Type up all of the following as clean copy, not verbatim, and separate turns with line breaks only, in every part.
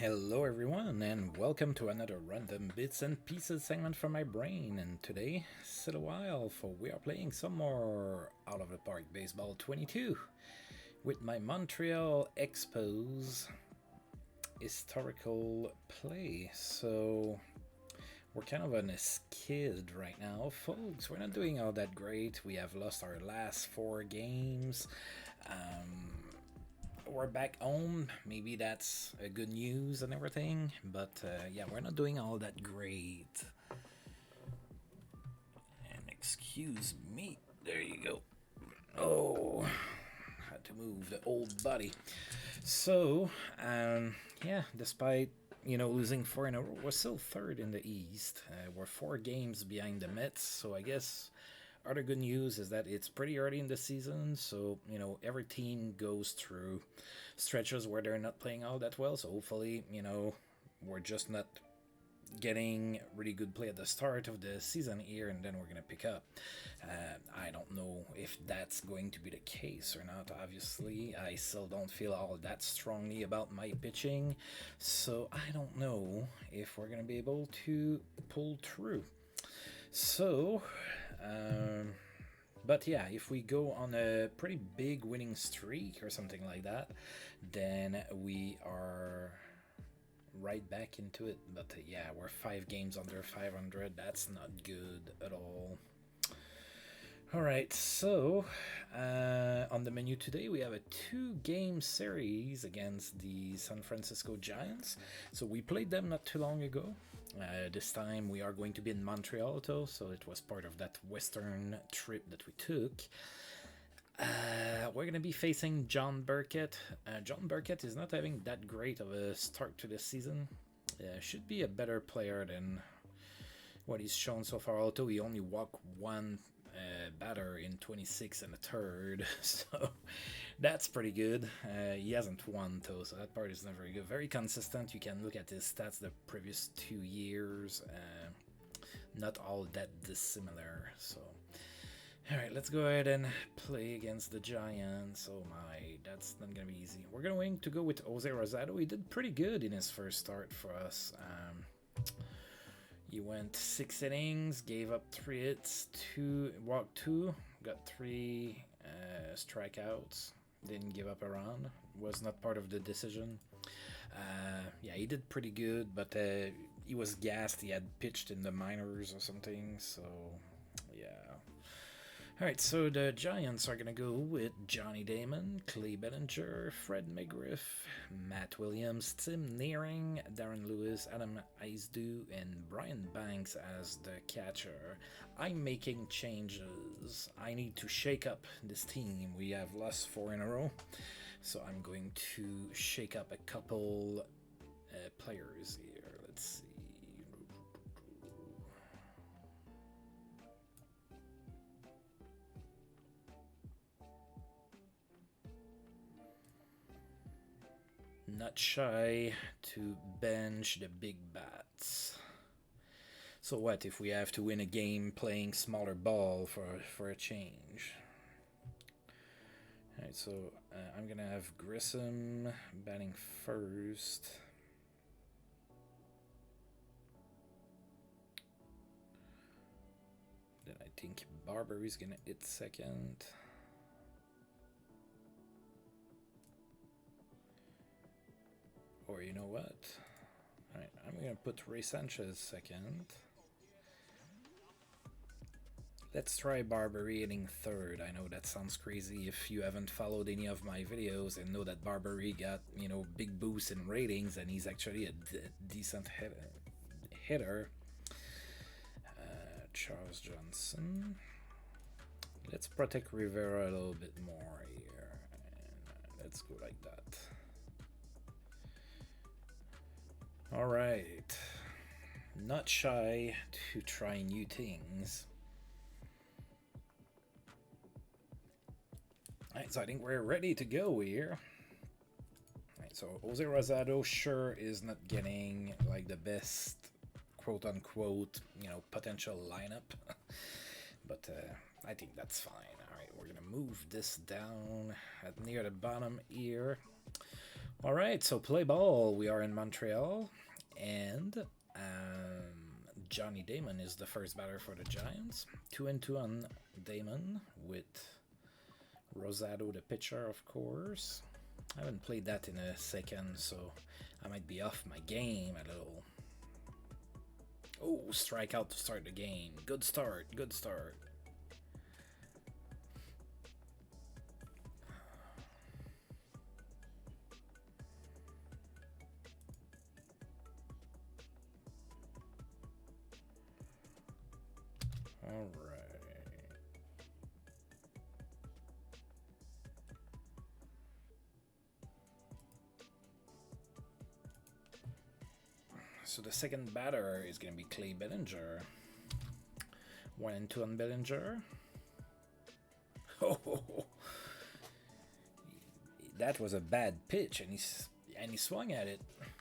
Hello everyone and welcome to another random bits and pieces segment from my brain, and today, sit a while for we are playing some more Out of the Park Baseball 22 with my Montreal Expos historical play. So we're kind of on a skid right now, folks. We're not doing all that great. We have lost our last 4 games. We're back home. Maybe that's a good news and everything, but yeah, we're not doing all that great. And excuse me, there you go. Oh, had to move the old body. So, yeah, despite losing 4 in a row, we're still third in the East. We're 4 games behind the Mets, so I guess other good news is that it's pretty early in the season, so every team goes through stretches where they're not playing all that well. So hopefully, we're just not getting really good play at the start of the season here, and then we're gonna pick up. I don't know if that's going to be the case or not. Obviously, I still don't feel all that strongly about my pitching, so I don't know if we're gonna be able to pull through. So, but yeah, if we go on a pretty big winning streak or something like that, then we are right back into it. But yeah, we're 5 games under 500. That's not good at all. Alright, so on the menu today we have a 2-game series against the San Francisco Giants. So we played them not too long ago. This time we are going to be in Montreal though, so it was part of that western trip that we took. We're going to be facing John Burkett. John Burkett is not having that great of a start to the season. Should be a better player than what he's shown so far, although he only walked one batter in 26 and a third, so that's pretty good. He hasn't won though, so that part is not very good. Very consistent. You can look at his stats the previous 2 years, not all that dissimilar. So alright, let's go ahead and play against the Giants. Oh my, that's not gonna be easy. We're going to go with Jose Rosado. He did pretty good in his first start for us. He went 6 innings, gave up 3 hits, walked 2, got 3 strikeouts, didn't give up a run, was not part of the decision. Yeah, he did pretty good, but he was gassed. He had pitched in the minors or something, so yeah. Alright, so the Giants are going to go with Johnny Damon, Clay Bellinger, Fred McGriff, Matt Williams, Tim Nearing, Darren Lewis, Adam Aizdu, and Brian Banks as the catcher. I'm making changes. I need to shake up this team. We have lost 4 in a row, so I'm going to shake up a couple players here. Let's see. Not shy to bench the big bats. So what if we have to win a game playing smaller ball for a change? Alright, so I'm gonna have Grissom batting first. Then I think Barberry's gonna hit second. Or you know what? Alright, I'm gonna put Ray Sanchez second. Let's try Barberry hitting third. I know that sounds crazy if you haven't followed any of my videos and know that Barberry got, big boost in ratings, and he's actually a decent hitter. Charles Johnson. Let's protect Rivera a little bit more here. And let's go like that. Alright, not shy to try new things. Alright, so I think we're ready to go here. Alright, so Jose Rosado sure is not getting like the best quote-unquote, potential lineup. But I think that's fine. Alright, we're gonna move this down at near the bottom here. All right, so play ball. We are in Montreal, and Johnny Damon is the first batter for the Giants. 2-2 on Damon with Rosado, the pitcher, of course. I haven't played that in a second, so I might be off my game a little. Oh, strikeout to start the game. Good start, good start. All right. So the second batter is going to be Clay Bellinger. 1-2 on Bellinger. Oh, that was a bad pitch, and he swung at it,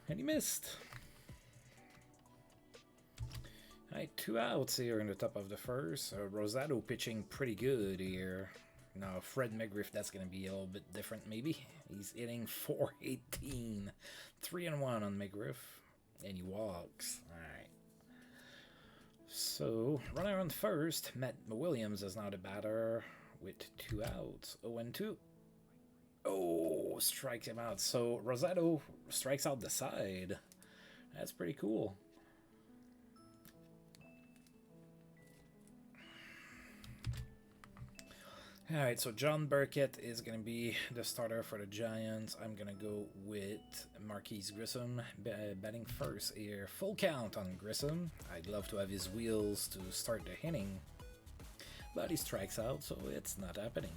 and he missed. All right, 2 outs here in the top of the first. Rosado pitching pretty good here. Now Fred McGriff, that's going to be a little bit different maybe. He's hitting .418, 3-1 on McGriff, and he walks. All right. So runner on first, Matt Williams is now the batter with 2 outs. 0-2. Oh, strikes him out. So Rosado strikes out the side. That's pretty cool. Alright, so John Burkett is going to be the starter for the Giants. I'm going to go with Marquise Grissom batting first here. Full count on Grissom. I'd love to have his wheels to start the inning, but he strikes out, so it's not happening.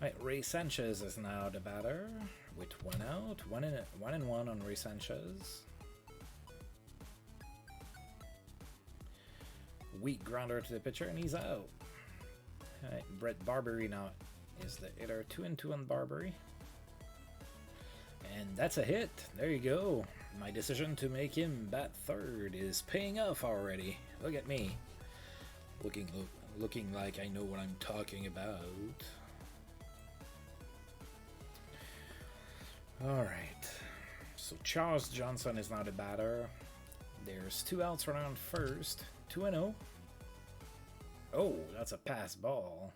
Alright, Ray Sanchez is now the batter with 1 out. 1-1 on Ray Sanchez. Weak grounder to the pitcher, and he's out. Right, Brett Barbary now is the hitter. 2-2 on Barbary. And that's a hit. There you go. My decision to make him bat third is paying off already. Look at me. Looking like I know what I'm talking about. Alright. So Charles Johnson is now the batter. There's 2 outs running on first. 2-0. Oh, that's a pass ball.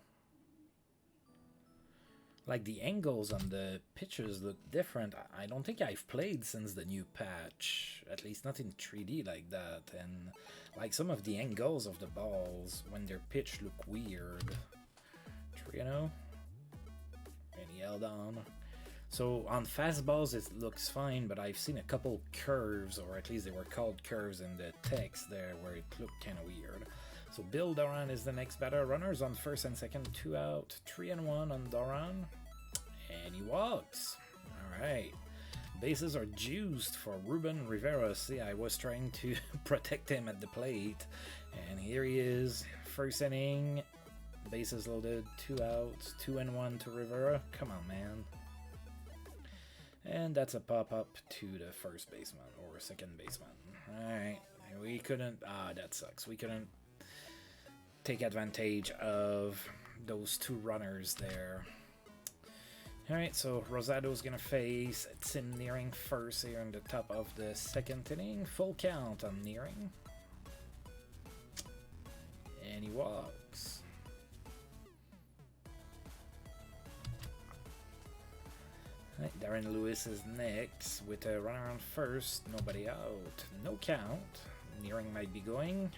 Like, the angles on the pitches look different. I don't think I've played since the new patch. At least not in 3D like that. And, like, some of the angles of the balls when they're pitched look weird. 3-0. And he held on. So on fastballs it looks fine, but I've seen a couple curves, or at least they were called curves in the text there, where it looked kind of weird. So Bill Doran is the next batter. Runners on first and second, 2 out, 3-1 on Doran, and he walks. All right, bases are juiced for Ruben Rivera. See, I was trying to protect him at the plate, and here he is. First inning, bases loaded, 2 outs, 2-1 to Rivera. Come on, man. And that's a pop-up to the first baseman, or second baseman. Alright, we couldn't... that sucks. We couldn't take advantage of those 2 runners there. Alright, so Rosado's gonna face Tim Nearing first here in the top of the second inning. Full count on Nearing. And he walks. Darren Lewis is next with a runner on first, nobody out, no count. Nearing might be going.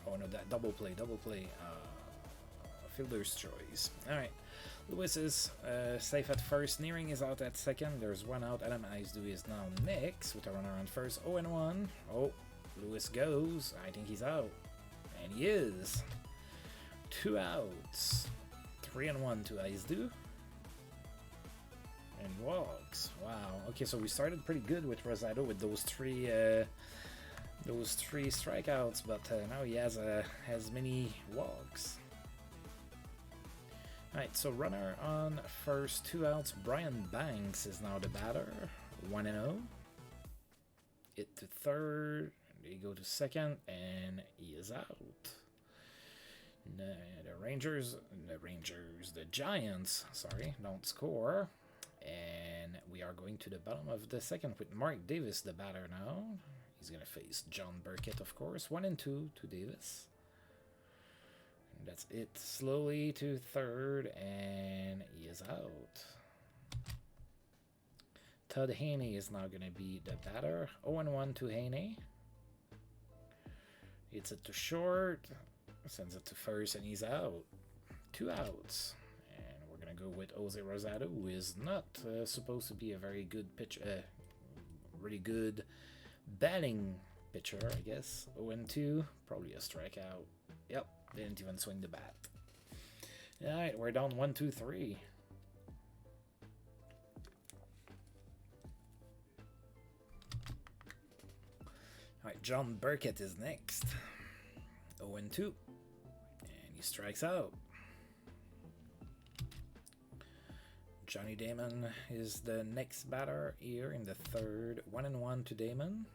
Oh no, that double play. Fielder's choice. Alright, Lewis is safe at first. Nearing is out at second. There's 1 out. Adam Icedew is now next with a runner on first. 0-1. Oh, Lewis goes. I think he's out. And he is. 2 outs. 3-1 to Icedew. And he walks. Wow. Okay, so we started pretty good with Rosado with those three strikeouts, but now he has many walks. Alright, so runner on first, 2 outs. Brian Banks is now the batter. 1-0. Hit to third. They go to second, and he is out. The Giants, sorry, don't score. And we are going to the bottom of the second with Mark Davis, the batter now. He's going to face John Burkett, of course. 1 and 2 to Davis. And that's it. Slowly to third, and he is out. Todd Haney is now going to be the batter. 0-1 to Haney. Hits it to short. Sends it to first, and he's out. 2 outs. And we're going to go with Jose Rosado, who is not supposed to be a very good pitcher. Really good batting pitcher, I guess. 0-2. Probably a strikeout. Yep. Didn't even swing the bat. Alright, we're down 1, 2, 3. Alright, John Burkett is next. 0-2. And he strikes out. Johnny Damon is the next batter here in the third. 1-1 to Damon.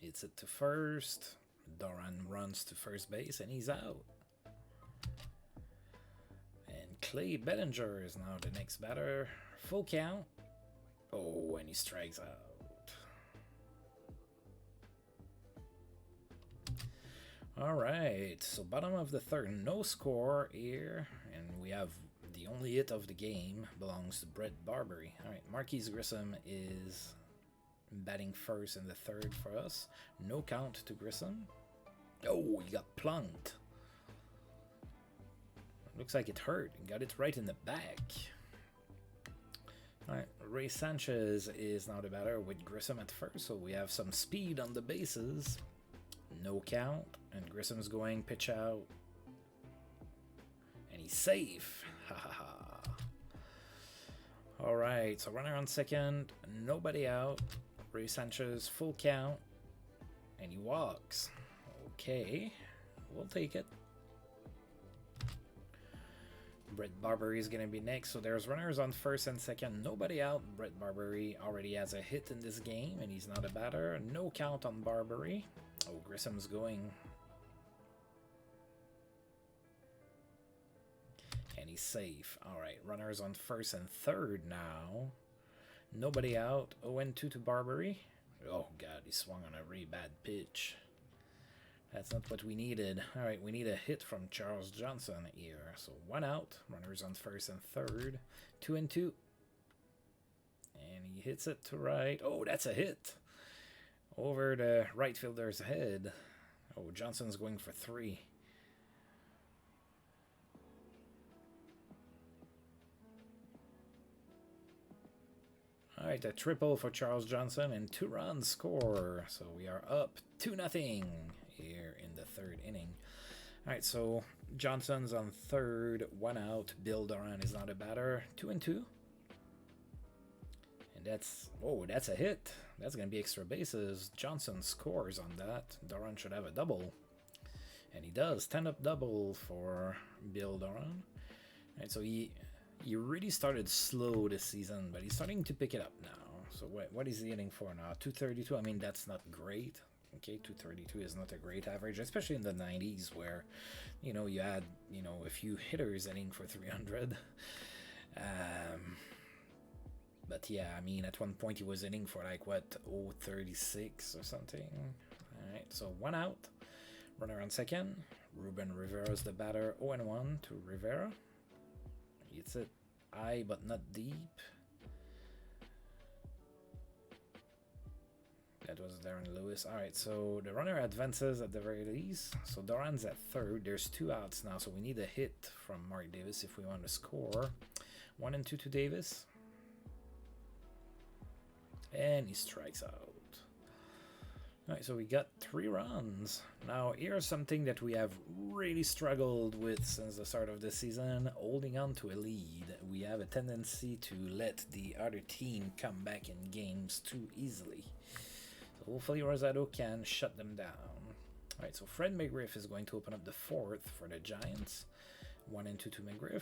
Hits it to first. Doran runs to first base, and he's out. And Clay Bellinger is now the next batter. Full count. Oh, and he strikes out. Alright, so bottom of the third, no score here, and we have the only hit of the game belongs to Brett Barbary. Alright, Marquise Grissom is batting first in the third for us. No count to Grissom. Oh, he got plunked. Looks like it hurt. He got it right in the back. Alright, Ray Sanchez is now the batter with Grissom at first, so we have some speed on the bases. No count, and Grissom's going pitch out. And he's safe. Ha ha ha. Alright, so runner on second, nobody out. Ray Sanchez full count, and he walks. Okay, we'll take it. Brett Barbary is going to be next, so there's runners on first and second, nobody out. Brett Barbary already has a hit in this game, and he's not a batter. No count on Barbary. Oh, Grissom's going. And he's safe. Alright, runners on first and third now. Nobody out. 0-2 to Barbary. Oh, God, he swung on a really bad pitch. That's not what we needed. Alright, we need a hit from Charles Johnson here. So 1 out. Runners on first and third. 2-2. And he hits it to right. Oh, that's a hit. Over the right fielder's head. Oh, Johnson's going for 3. Alright, a triple for Charles Johnson and 2 runs score. So we are up 2-0 here in the third inning. Alright, so Johnson's on third, 1 out. Bill Doran is not a batter. 2-2. And that's, oh, that's a hit. That's going to be extra bases. Johnson scores on that. Doran should have a double. And he does. 10-up double for Bill Doran. Alright, so he really started slow this season, but he's starting to pick it up now. So what is he hitting for now? 232. I mean, that's not great. Okay, 232 is not a great average, especially in the 90s where, you know, you had, you know, a few hitters hitting for 300. But yeah, I mean, at one point he was hitting for like, what, 036 or something. Alright, so 1 out. Runner on second. Ruben Rivera's the batter. 0-1 to Rivera. Hits it high but not deep. That was Darren Lewis. Alright, so the runner advances at the very least. So Doran's at third. There's 2 outs now, so we need a hit from Mark Davis if we want to score. 1-2 to Davis. And he strikes out. Alright, so we got 3 runs. Now, here's something that we have really struggled with since the start of the season. Holding on to a lead. We have a tendency to let the other team come back in games too easily. So hopefully Rosado can shut them down. Alright, so Fred McGriff is going to open up the 4th for the Giants. 1-2 to McGriff.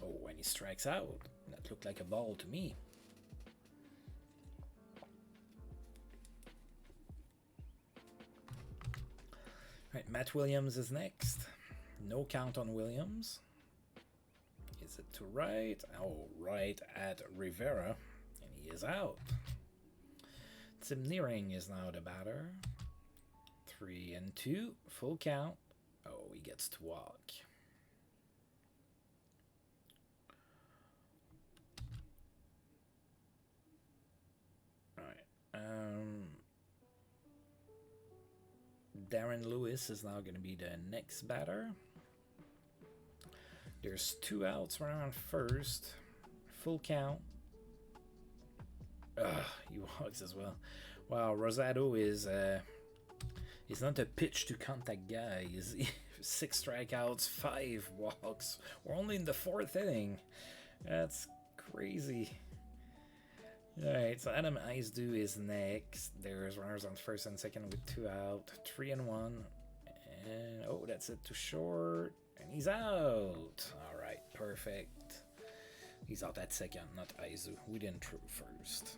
Oh, and he strikes out. That looked like a ball to me. Alright, Matt Williams is next. No count on Williams. Is it to right? Oh, right at Rivera. And he is out. Tim Nearing is now the batter. 3-2. Full count. Oh, he gets to walk. Alright. Darren Lewis is now going to be the next batter. There's 2 outs around first. Full count. He walks as well. Wow, Rosado is he's not a pitch to contact guy. He's 6 strikeouts, 5 walks. We're only in the 4th inning. That's crazy. Alright, so Adam Icedew is next. There's runners on first and second with 2 out. 3-1. And oh, that's it to short. And he's out. Alright, perfect. He's out at second, not Icedew. We didn't throw first.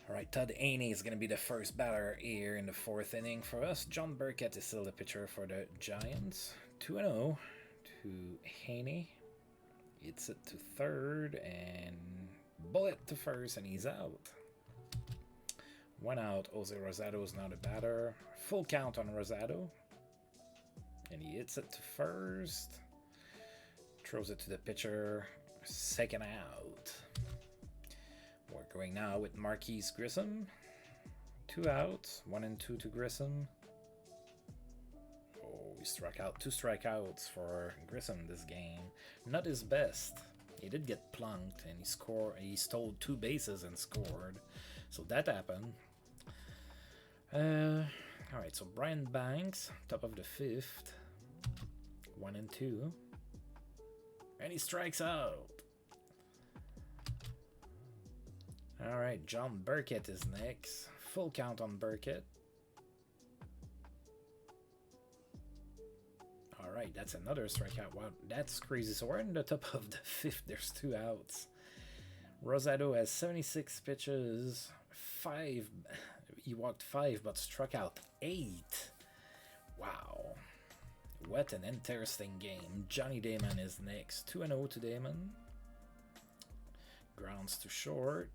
Alright, Todd Haney is going to be the first batter here in the 4th inning for us. John Burkett is still the pitcher for the Giants. 2-0 to Haney. Hits it to third and bullet to first, and he's out. 1 out. Jose Rosado is now the batter. Full count on Rosado. And he hits it to first. Throws it to the pitcher. 2nd out. We're going now with Marquise Grissom. 2 outs. 1-2 to Grissom. Oh, he struck out. 2 strikeouts for Grissom this game. Not his best. He did get plunked and he stole 2 bases and scored. So that happened. Alright, so Brian Banks, top of the 5th. 1-2. And he strikes out. Alright, John Burkett is next. Full count on Burkett. Alright, that's another strikeout. Wow, that's crazy. So we're in the top of the 5th. There's 2 outs. Rosado has 76 pitches. 5. He walked 5 but struck out 8. Wow. What an interesting game. Johnny Damon is next. 2-0 to Damon. Grounds to short.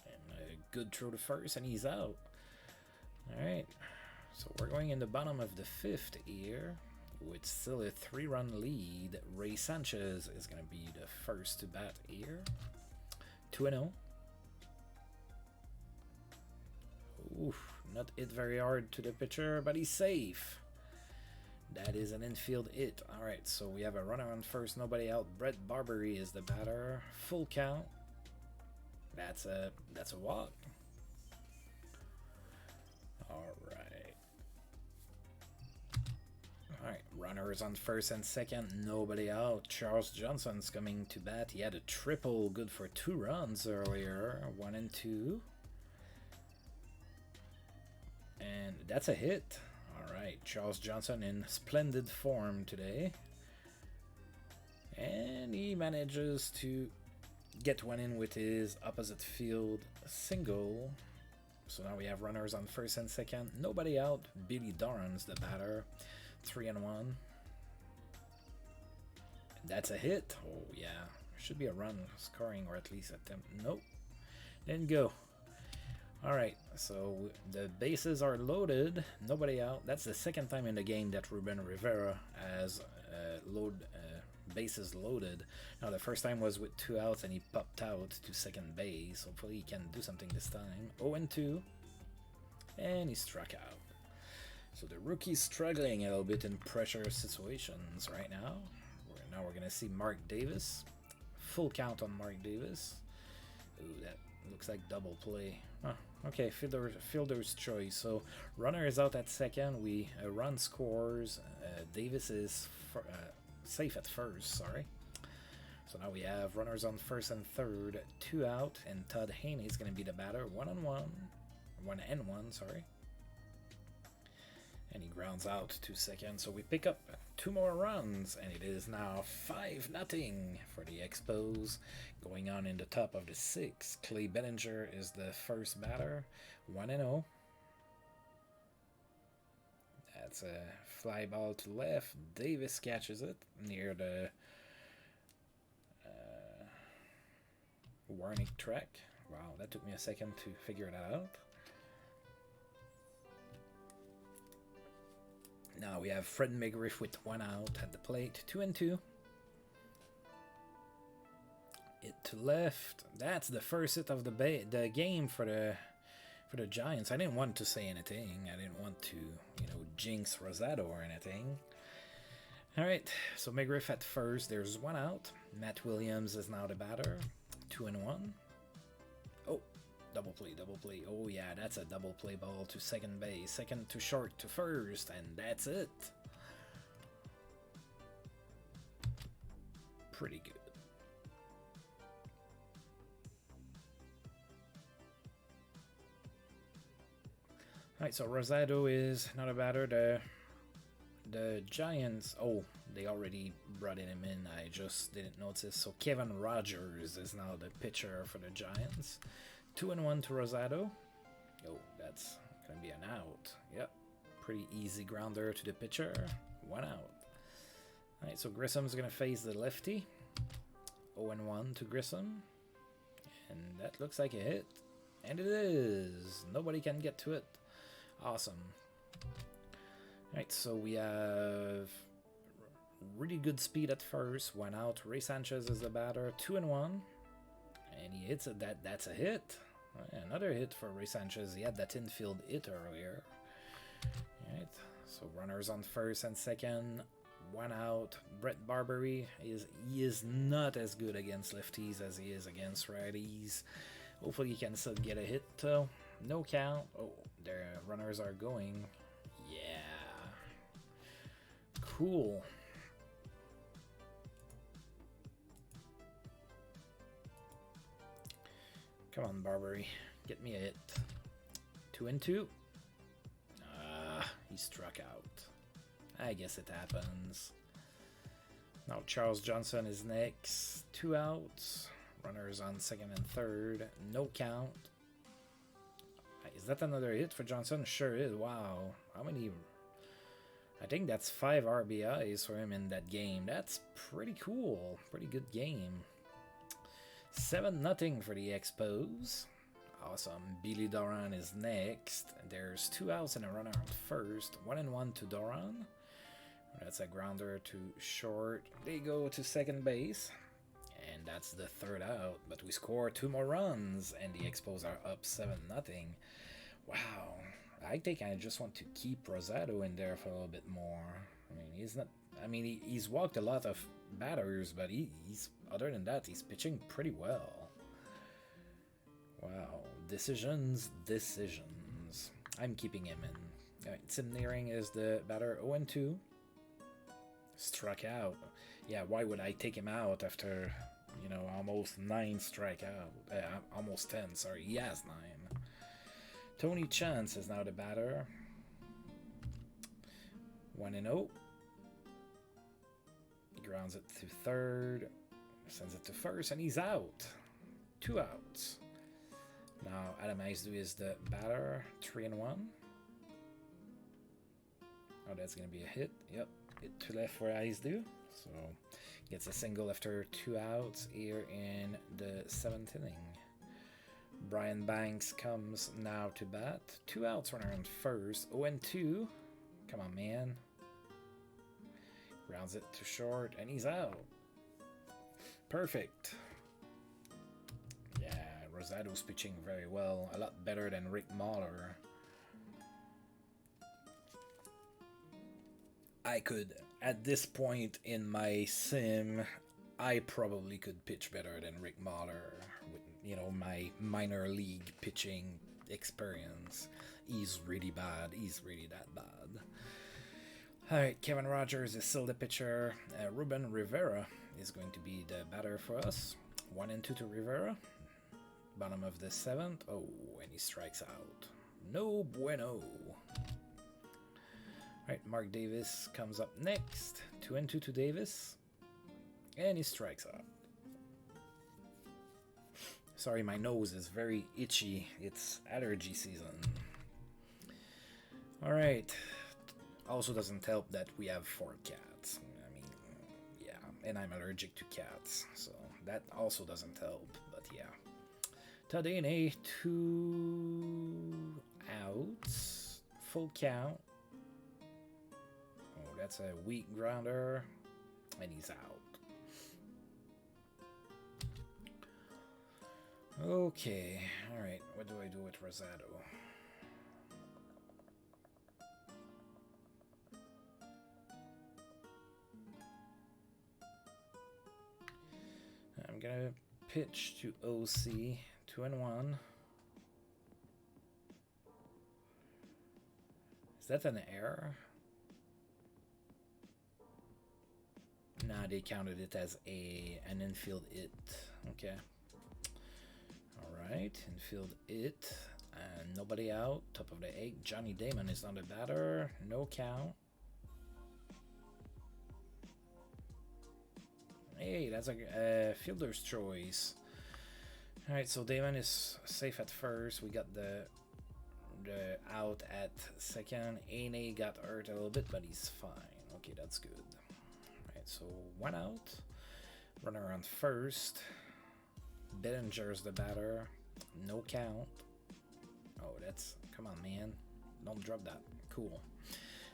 And a good throw to first, and he's out. Alright. So we're going in the bottom of the 5th here. With still a 3-run lead. Ray Sanchez is going to be the first to bat here. 2-0. Oof, not hit very hard to the pitcher, but he's safe. That is an infield hit. Alright, so we have a runner on first, nobody out. Brett Barbary is the batter. Full count. That's a walk. Alright. Alright, runners on first and second, nobody out. Charles Johnson's coming to bat. He had a triple, good for 2 runs earlier. 1-2. And that's a hit. Alright, Charles Johnson in splendid form today. And he manages to get one in with his opposite field single. So now we have runners on first and second. Nobody out. Billy Doran's the batter. 3-1. That's a hit. Oh, yeah. Should be a run scoring, or at least attempt. Nope. Didn't go. Alright, so the bases are loaded. Nobody out. That's the 2nd time in the game that Ruben Rivera has bases loaded. Now, the first time was with 2 outs, and he popped out to second base. Hopefully, he can do something this time. 0-2. And he struck out. So the rookie's struggling a little bit in pressure situations right now. Now we're going to see Mark Davis. Full count on Mark Davis. Ooh, that looks like double play. Oh, okay, fielder's choice. So runner is out at second. A run scores. Davis is safe at first. Sorry. So now we have runners on first and third, 2 out, and Todd Haney is going to be the batter. 1-1. Sorry. And he grounds out to second. So we pick up 2 more runs, and it is now 5-0 for the Expos. Going on in the top of the 6th. Clay Bellinger is the first batter. 1-0. That's a fly ball to left. Davis catches it near the warning track. Wow, that took me a second to figure that out. Now we have Fred McGriff with 1 out at the plate. 2-2. Hit to left. That's the first hit of the game for the Giants. I didn't want to say anything. I didn't want to, jinx Rosado or anything. All right, so McGriff at first. There's 1 out. Matt Williams is now the batter. 2-1. Oh, double play. Oh yeah, that's a double play ball to second base. Second to short to first, and that's it. Pretty good. Alright, so Rosado is not a batter. The Giants, oh, they already brought him in. I just didn't notice. So Kevin Rogers is now the pitcher for the Giants. 2-1 to Rosado. Oh, that's going to be an out. Yep, pretty easy grounder to the pitcher. 1 out. Alright, so Grissom's going to face the lefty. 0-1 to Grissom. And that looks like a hit. And it is. Nobody can get to it. Awesome. Alright, so we have really good speed at first. 1 out. Ray Sanchez is the batter. 2-1. And he hits it. That's a hit. Another hit for Ray Sanchez. He had that infield hit earlier. Alright, so runners on first and second. 1 out. Brett Barbery is not as good against lefties as he is against righties. Hopefully he can still get a hit though. No count. Oh, their runners are going. Yeah. Cool. Come on, Barbery. Get me a hit. 2-2. He struck out. I guess it happens. Now Charles Johnson is next. 2 outs. Runners on second and third. No count. Is that another hit for Johnson? Sure is. Wow. How many? I think that's 5 RBIs for him in that game. That's pretty cool. Pretty good game. 7-0 for the Expos. Awesome. Billy Doran is next. There's 2 outs and a runner on first. 1-1 to Doran. That's a grounder to short. They go to second base. And that's the 3rd out. But we score 2 more runs. And the Expos are up 7-0. Wow. I think I just want to keep Rosado in there for a little bit more. I mean, he's not... I mean, he's walked a lot of batters, but he's... Other than that, he's pitching pretty well. Wow. Decisions. I'm keeping him in. Alright, Tim Nearing is the batter. 0-2. Struck out. Yeah, why would I take him out after, almost 9 strikeout? Almost 10, sorry. He has 9. Tony Chance is now the batter. 1-0. Grounds it to third. Sends it to first, and he's out. 2 outs. Now Adam Aizdu is the batter. 3-1. Oh, that's going to be a hit. Yep. Hit to left for Aizdu. So gets a single after 2 outs here in the 7th inning. Brian Banks comes now to bat. 2 outs, runner on first. 0-2. Come on, man. Grounds it to short, and he's out. Perfect. Yeah, Rosado's pitching very well. A lot better than Rick Mahler. I could, at this point in my sim, I probably could pitch better than Rick Mahler with, my minor league pitching experience. He's really bad. He's really that bad. Alright, Kevin Rogers is still the pitcher. Ruben Rivera is going to be the batter for us. 1-2 to Rivera. Bottom of the 7th. Oh, and he strikes out. No bueno. Alright, Mark Davis comes up next. 2-2 to Davis. And he strikes out. Sorry, my nose is very itchy. It's allergy season. Alright. Also doesn't help that we have 4 cats. I mean, yeah, and I'm allergic to cats, so that also doesn't help, but yeah. Tadane, 2 outs, full count. Oh, that's a weak grounder, and he's out. Okay, alright, what do I do with Rosado? I'm gonna pitch to OC, 2-1. Is that an error? Nah, they counted it as an infield it. Okay. Alright, infield it. And nobody out. Top of the 8. Johnny Damon is on the batter. No count. Hey, that's a fielder's choice. Alright, so Damon is safe at first. We got the out at second. Ane got hurt a little bit, but he's fine. Okay, that's good. Alright, so 1 out. Runner on first. Bettinger's the batter. No count. Oh, that's... Come on, man. Don't drop that. Cool.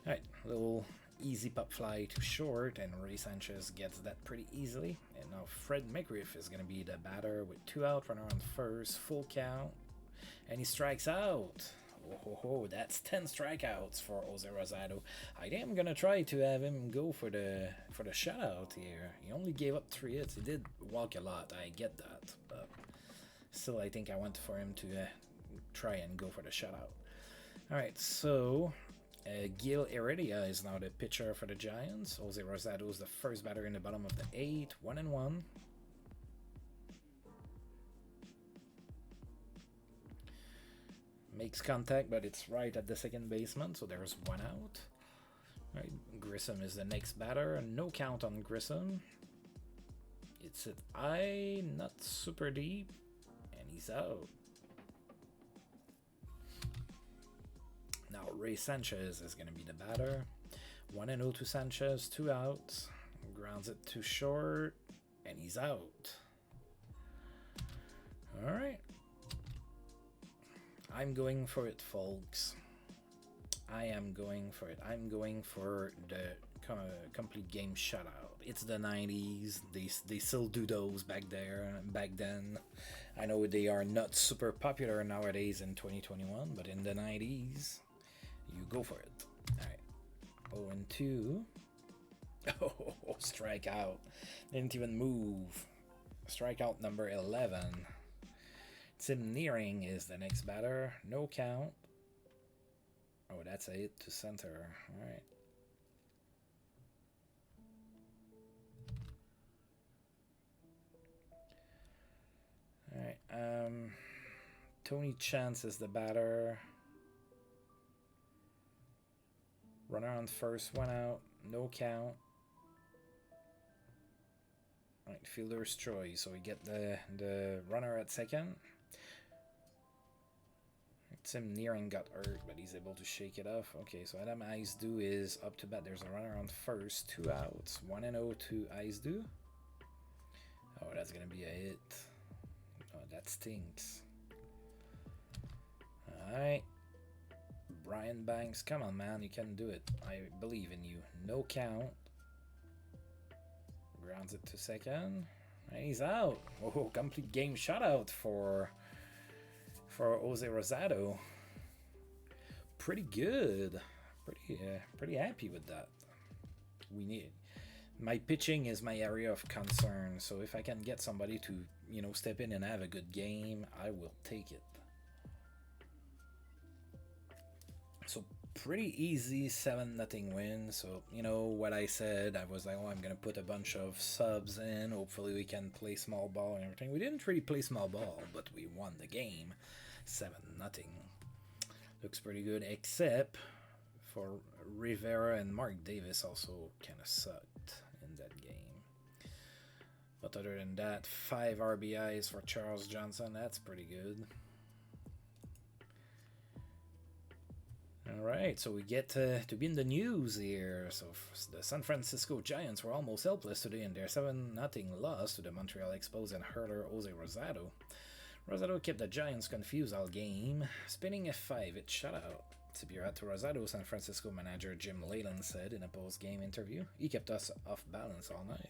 Alright, little easy pop fly to short, and Ray Sanchez gets that pretty easily. And now Fred McGriff is going to be the batter with 2 out, runner on first, full count. And he strikes out. Oh, that's 10 strikeouts for Jose Rosado. I am going to try to have him go for the shutout here. He only gave up 3 hits. He did walk a lot, I get that. But still, I think I want for him to try and go for the shutout. Alright, so... Gil Heredia is now the pitcher for the Giants. Jose Rosado is the first batter in the bottom of the 8, 1-1. Makes contact, but it's right at the second baseman, so there's 1 out. Right, Grissom is the next batter. No count on Grissom. It's at high, not super deep, and he's out. Now Ray Sanchez is going to be the batter. 1-0 to Sanchez, 2 outs. Grounds it to short, and he's out. Alright. I'm going for it, folks. I am going for it. I'm going for the complete game shutout. It's the 90s. They still do those back then. I know they are not super popular nowadays in 2021, but in the 90s, you go for it. Alright. 0-2. Oh, strikeout. Didn't even move. Strikeout number 11. Tim Nearing is the next batter. No count. Oh, that's a hit to center. Alright. Alright. Tony Chance is the batter. Runner on first, 1 out. No count. Alright, fielder's choice. So we get the runner at second. Tim Nearing got hurt, but he's able to shake it off. Okay, so Adam Icedo is up to bat. There's a runner on first, 2 outs. 1-0 to Icedo. Oh, that's going to be a hit. Oh, that stinks. Alright. Brian Banks, come on, man. You can do it. I believe in you. No count. Grounds it to second. And he's out. Oh, complete game shutout for Jose Rosado. Pretty good. Pretty happy with that. We need... My pitching is my area of concern, so if I can get somebody to, step in and have a good game, I will take it. So pretty easy 7-0 win. So what I said, I was like, oh, I'm gonna put a bunch of subs in, hopefully we can play small ball and everything. We didn't really play small ball, but we won the game 7-0. Looks pretty good, except for Rivera and Mark Davis also kind of sucked in that game. But other than that, 5 RBIs for Charles Johnson. That's pretty good. All right, so we get to be in the news here. So the San Francisco Giants were almost helpless today in their 7-0 loss to the Montreal Expos and hurler Jose Rosado. Rosado kept the Giants confused all game. Spinning F5, it shut out. Tibia to Rosado, San Francisco manager Jim Leyland said in a post-game interview. He kept us off balance all night.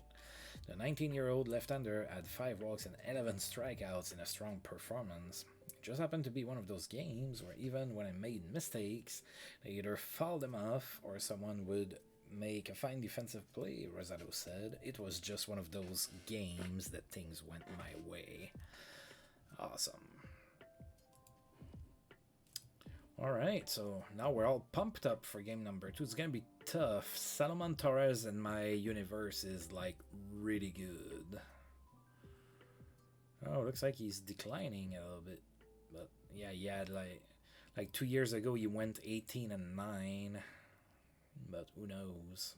The 19-year-old left-hander had 5 walks and 11 strikeouts in a strong performance. It just happened to be one of those games where even when I made mistakes, they either fouled them off or someone would make a fine defensive play, Rosado said. It was just one of those games that things went my way. Awesome. Alright, so now we're all pumped up for game number 2. It's gonna be tough. Salomon Torres in my universe is like really good. Oh, looks like he's declining a little bit. But yeah, he had like 2 years ago he went 18-9. But who knows?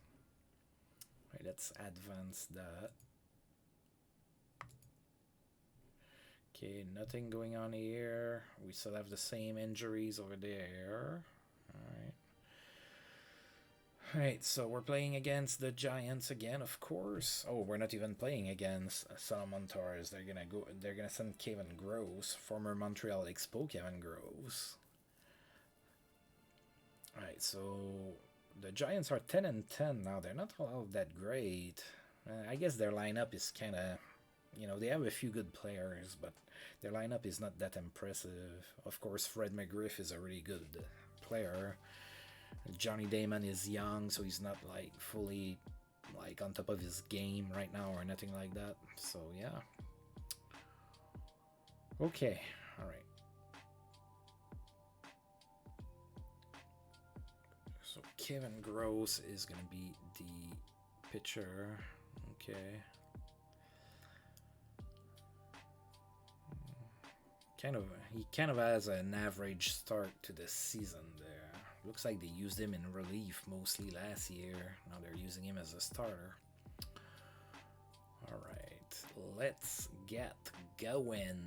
Alright, let's advance that. Okay, nothing going on here. We still have the same injuries over there. Alright, so we're playing against the Giants again, of course. Oh, we're not even playing against Salomon Torres. They're gonna send Kevin Gross, former Montreal Expo Kevin Gross. Alright, so the Giants are 10-10 now. They're not all that great. I guess their lineup is kind of, they have a few good players, but their lineup is not that impressive. Of course, Fred McGriff is a really good player. Johnny Damon is young, so he's not like fully like on top of his game right now or anything like that. So yeah. Okay, all right. So Kevin Gross is gonna be the pitcher. Okay. He kind of has an average start to the season there. Looks like they used him in relief mostly last year. Now they're using him as a starter. All right, let's get going.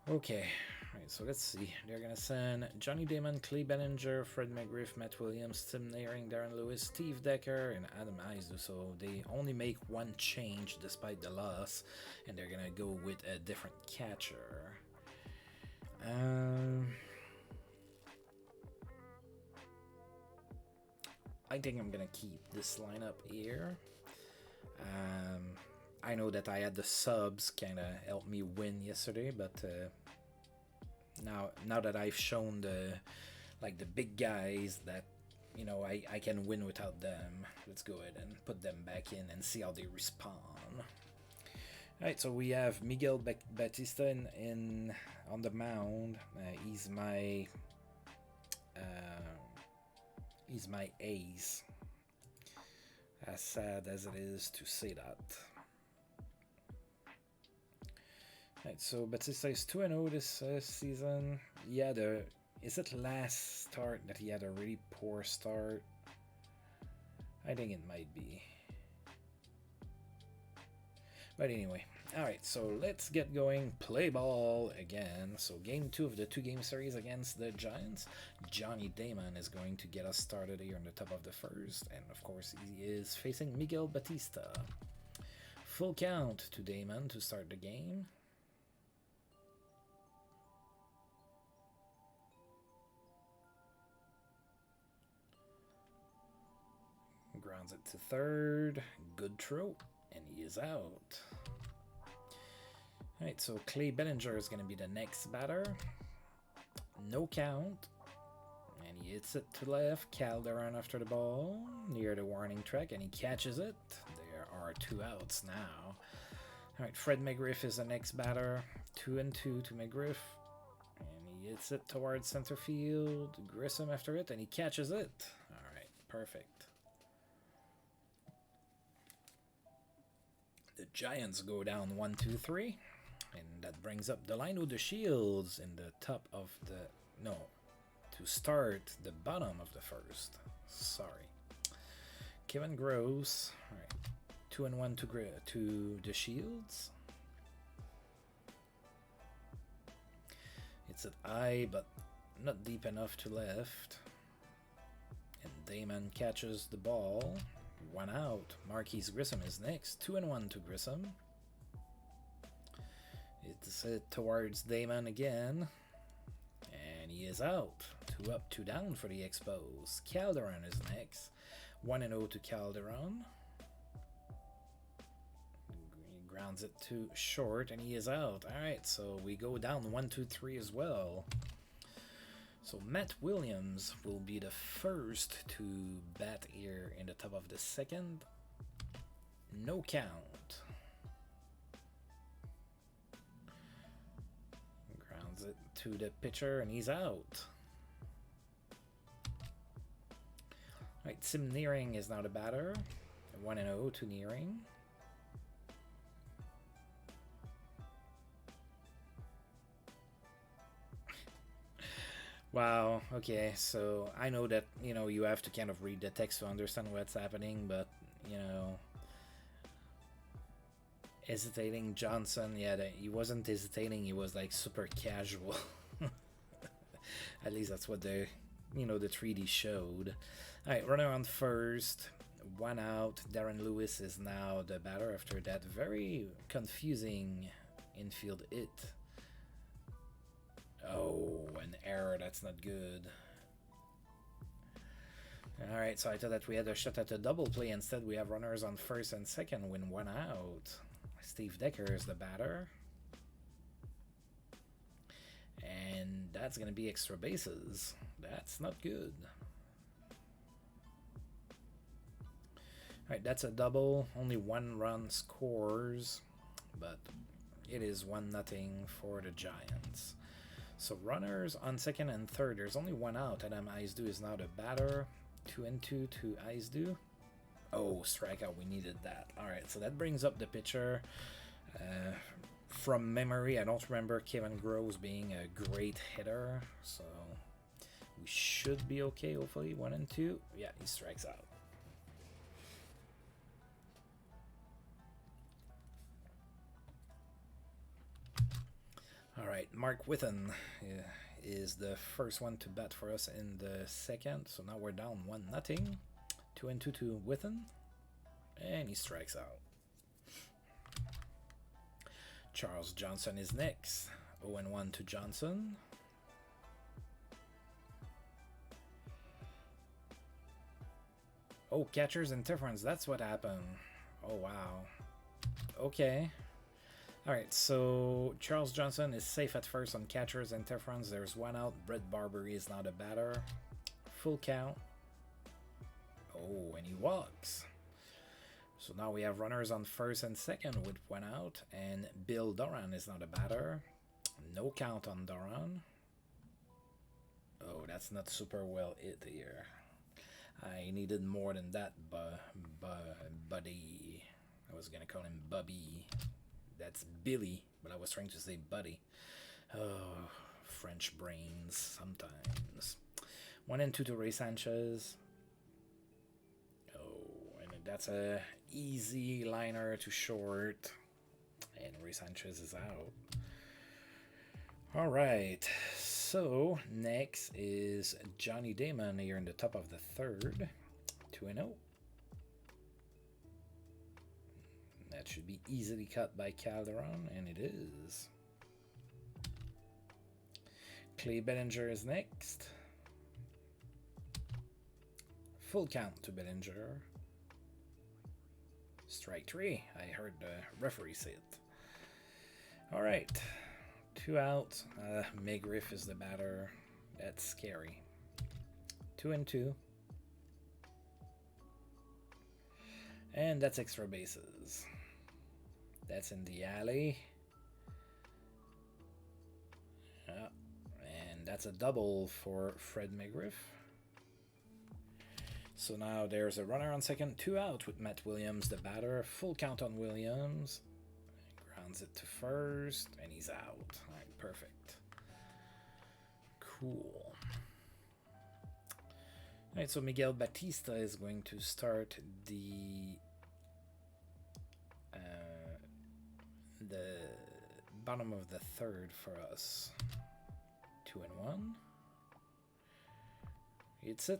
Okay, all right, so let's see. They're gonna send Johnny Damon, Clay Bellinger, Fred McGriff, Matt Williams, Tim Naring, Darren Lewis, Steve Decker, and Adam Izu. So they only make one change despite the loss, and they're gonna go with a different catcher. I think I'm gonna keep this lineup here. I know that I had the subs kind of help me win yesterday, but now that I've shown the big guys that I can win without them, let's go ahead and put them back in and see how they respond. Alright, so we have Miguel Batista in on the mound. He's my ace. As sad as it is to say that. Alright, so Batista is 2-0 this season. He had is it last start that he had a really poor start? I think it might be. But anyway, alright, so let's get going. Play ball again. So game 2 of the 2-game series against the Giants. Johnny Damon is going to get us started here on the top of the first. And of course, he is facing Miguel Batista. Full count to Damon to start the game. Grounds it to third. Good throw. And he is out. Alright, so Clay Bellinger is going to be the next batter. No count. And he hits it to left. Doran after the ball. Near the warning track. And he catches it. There are 2 outs now. Alright, Fred McGriff is the next batter. 2-2 to McGriff. And he hits it towards center field. Grissom after it. And he catches it. Alright, perfect. The Giants go down 1-2-3, and that brings up Delino the Shields in the top of to start the bottom of the first. Sorry. Kevin Gross. All right. 2-1 to the Shields. Hits it high, but not deep enough to left. And Damon catches the ball. 1 out. Marquise Grissom is next. 2-1 to Grissom. It's it towards Damon again. And he is out. 2 up, 2 down for the Expos. Calderon is next. 1-0 to Calderon. He grounds it too short and he is out. Alright, so we go down 1-2-3 as well. So Matt Williams will be the first to bat here in the top of the second. No count. Grounds it to the pitcher and he's out. Alright, Sim Nearing is now the batter. 1-0 to Nearing. Wow, okay, so I know that, you know, you have to kind of read the text to understand what's happening, but, you know, hesitating Johnson, yeah, he wasn't hesitating, he was like super casual. At least that's what the, you know, the 3D showed. Alright, runner on first, 1 out. Darren Lewis is now the batter after that very confusing infield hit. Oh, an error, that's not good. Alright, so I thought that we had a shot at a double play. Instead, we have runners on first and second with 1 out. Steve Decker is the batter. And that's going to be extra bases. That's not good. Alright, that's a double. Only 1 run scores. But it is 1-0 for the Giants. So runners on second and third. There's only 1 out. Adam Icedew is now the batter. 2-2 to Icedew. Oh, strikeout. We needed that. Alright, so that brings up the pitcher. From memory, I don't remember Kevin Groves being a great hitter. So we should be okay, hopefully. 1-2. Yeah, he strikes out. Alright, Mark Witton is the first one to bat for us in the second. So now we're down 1-0. 2-2 to Witton. And he strikes out. Charles Johnson is next. 0-1 to Johnson. Oh, catcher's interference. That's what happened. Oh, wow. Okay. Alright, so Charles Johnson is safe at first on catcher's interference. There's 1 out. Brett Barbery is now the batter. Full count. Oh, and he walks. So now we have runners on first and second with 1 out. And Bill Doran is now the batter. No count on Doran. Oh, that's not super well hit here. I needed more than that, buddy. I was going to call him Bubby. That's Billy, but I was trying to say Buddy. Oh, French brains sometimes. 1-2 to Ray Sanchez. Oh, and that's a easy liner to short. And Ray Sanchez is out. All right, so next is Johnny Damon here in the top of the third. 2-0. That should be easily cut by Calderon, and it is. Clay Bellinger is next. Full count to Bellinger. Strike 3. I heard the referee say it. All right. 2 out. Megriff is the batter. That's scary. 2-2. And that's extra bases. That's in the alley. And that's a double for Fred Megriff. So now there's a runner on second, 2 out with Matt Williams, the batter. Full count on Williams. Grounds it to first, and he's out. All right, perfect. Cool. All right, so Miguel Batista is going to start the bottom of the third for us. 2-1. It's a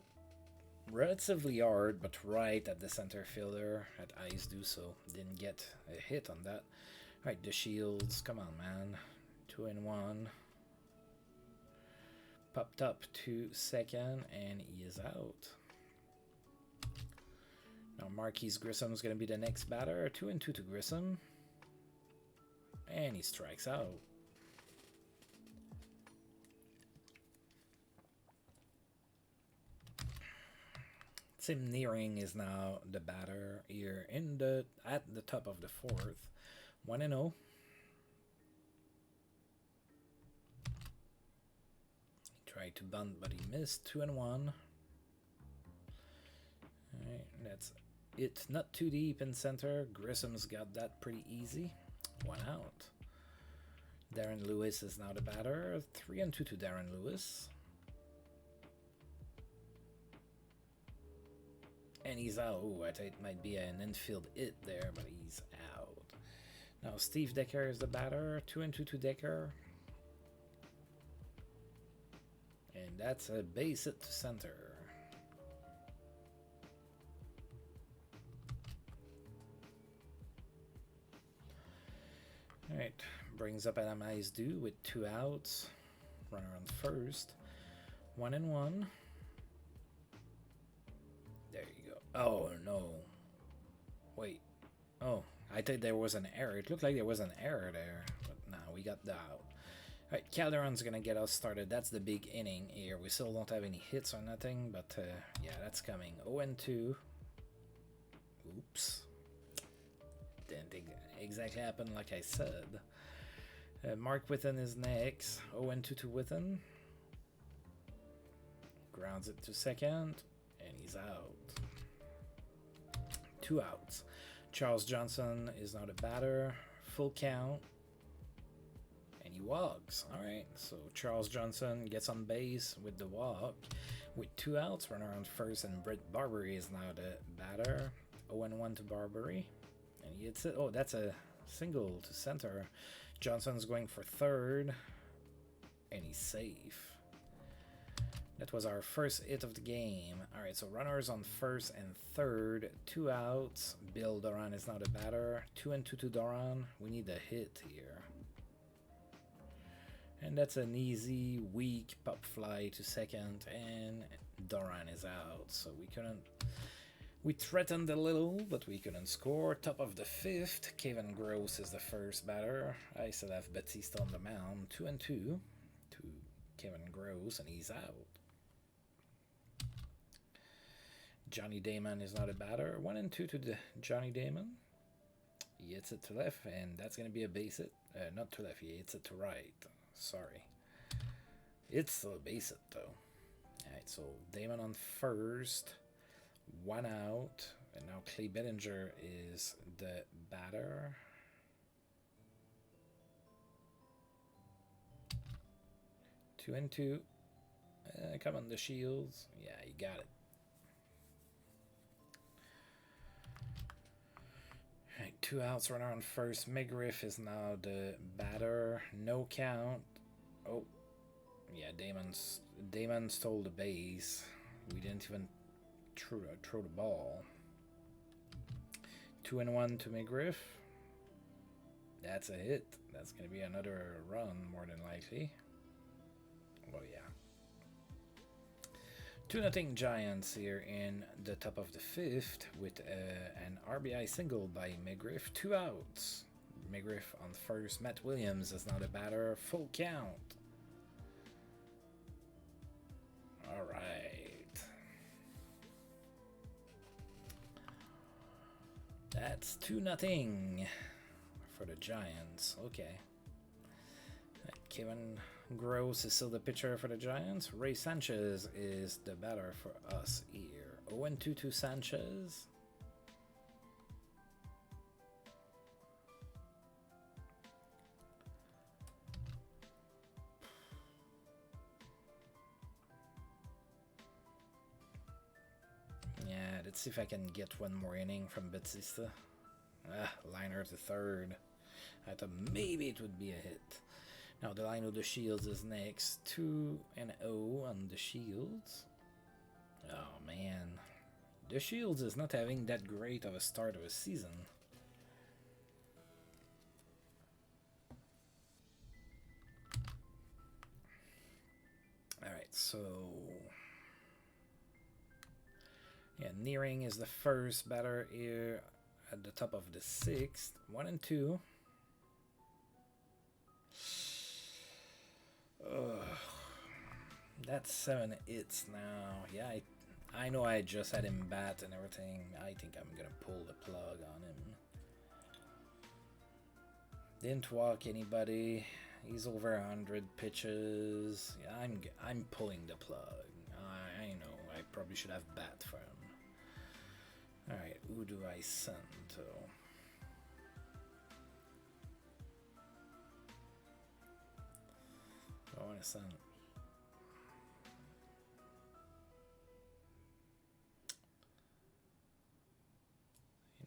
relatively hard, but right at the center fielder at ice do so. Didn't get a hit on that. Alright, the Shields. Come on, man. 2-1. Popped up to second, and he is out. Now Marquise Grissom's going to be the next batter. 2-2 to Grissom. And he strikes out. Tim Nearing is now the batter here at the top of the fourth. 1-0. He tried to bunt, but he missed. 2-1. Alright, that's it. Not too deep in center. Grissom's got that pretty easy. 1 out. Darren Lewis is now the batter. 3-2 to Darren Lewis. And he's out. Ooh, I thought it might be an infield hit there, but he's out. Now Steve Decker is the batter. 2-2 to Decker. And that's a base hit to center. Alright, brings up Adam Ice-Dew with 2 outs. Runner on first. 1-1. There you go. Oh, no. Wait. Oh, I thought there was an error. It looked like there was an error there. But no, we got the out. Alright, Calderon's going to get us started. That's the big inning here. We still don't have any hits or nothing, but yeah, that's coming. 0-2. Oops. Didn't exactly happen like I said. Mark Witton is next. 0-2 to Witton. Grounds it to second. And he's out. 2 outs. Charles Johnson is now the batter. Full count. And he walks. Alright, so Charles Johnson gets on base with the walk. With 2 outs, runner on first, and Brett Barbary is now the batter. 0-1 to Barbary. And he hits it. Oh, that's a single to center. Johnson's going for third. And he's safe. That was our first hit of the game. Alright, so runners on first and third. 2 outs. Bill Doran is now the batter. 2-2 to Doran. We need a hit here. And that's an easy, weak pop fly to second. And Doran is out. So we couldn't... We threatened a little, but we couldn't score. Top of the fifth. Kevin Gross is the first batter. I still have Batista on the mound. 2-2 to Kevin Gross, and he's out. Johnny Damon is not a batter. 1-2 to the Johnny Damon. He hits it to left, and that's going to be a base hit. Not to left, he hits it to right. Sorry. It's still a base hit, though. Alright, so Damon on first. 1 out. And now Clay Bettinger is the batter. Two and two. Come on, the Shields. Yeah, you got it. Right, 2 outs, runner on first. McGriff is now the batter. No count. Oh, yeah, Damon stole the base. We didn't even throw the ball. 2-1 to McGriff. That's a hit. That's going to be another run, more than likely. Oh, yeah. 2-0 Giants here in the top of the fifth with an RBI single by McGriff. 2 outs. McGriff on first. Matt Williams is now the batter. Full count. All right. That's 2-0 for the Giants. Okay. Kevin Gross is still the pitcher for the Giants. Ray Sanchez is the batter for us here. 0-2 to Sanchez. Yeah, let's see if I can get one more inning from Batista. Liner to third. I thought maybe it would be a hit. Now the line of the Shields is next. 2-0 on the Shields. Oh man. The Shields is not having that great of a start of a season. Alright, so... yeah, Nearing is the first batter here at the top of the 6th. 1 and 2. That's 7 hits now. Yeah, I know I just had him bat and everything. I think I'm gonna pull the plug on him. Didn't walk anybody. He's over 100 pitches. Yeah, I'm pulling the plug. I know. I probably should have bat for him. All right, who do I send to? I want to send.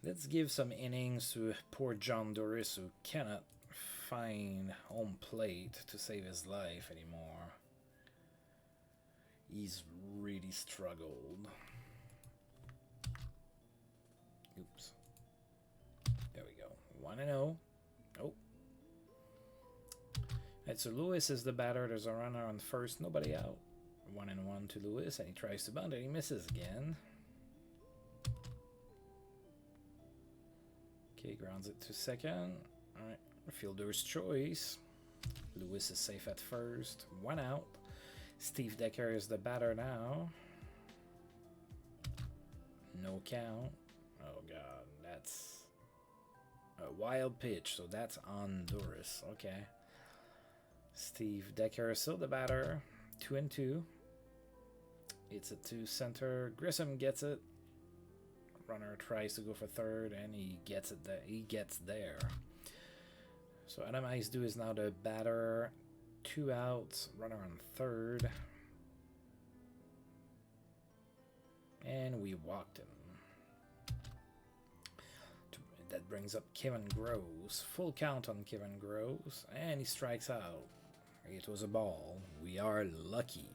Let's give some innings to poor John Doris, who cannot find home plate to save his life anymore. He's really struggled. Oops. There we go. 1-0. Oh. Right, so Lewis is the batter. There's a runner on first. Nobody out. 1-1 to Lewis, and he tries to bunt, and he misses again. Okay, grounds it to second. Alright, fielder's choice. Lewis is safe at first. 1 out. Steve Decker is the batter now. No count. Oh god, that's a wild pitch, so that's on Doris. Okay. Steve Decker is still the batter. 2 and 2. It's a 2 center. Grissom gets it. Runner tries to go for third, and he gets it. He gets there. So Adam Icedew is now the batter. 2 outs. Runner on third, and we walked him. That brings up Kevin Groves. Full count on Kevin Groves, and he strikes out. It was a ball. We are lucky.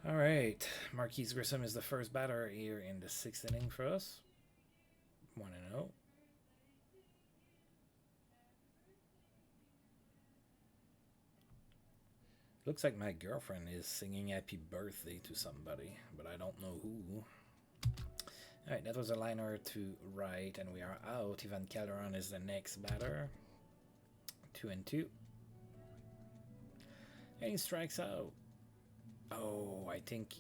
All right, Marquise Grissom is the first batter here in the 6th inning for us. 1-0. Looks like my girlfriend is singing happy birthday to somebody, but I don't know who. All right, that was a liner to right, and we are out. Ivan Calderon is the next batter. 2 and 2. And he strikes out. Oh, I think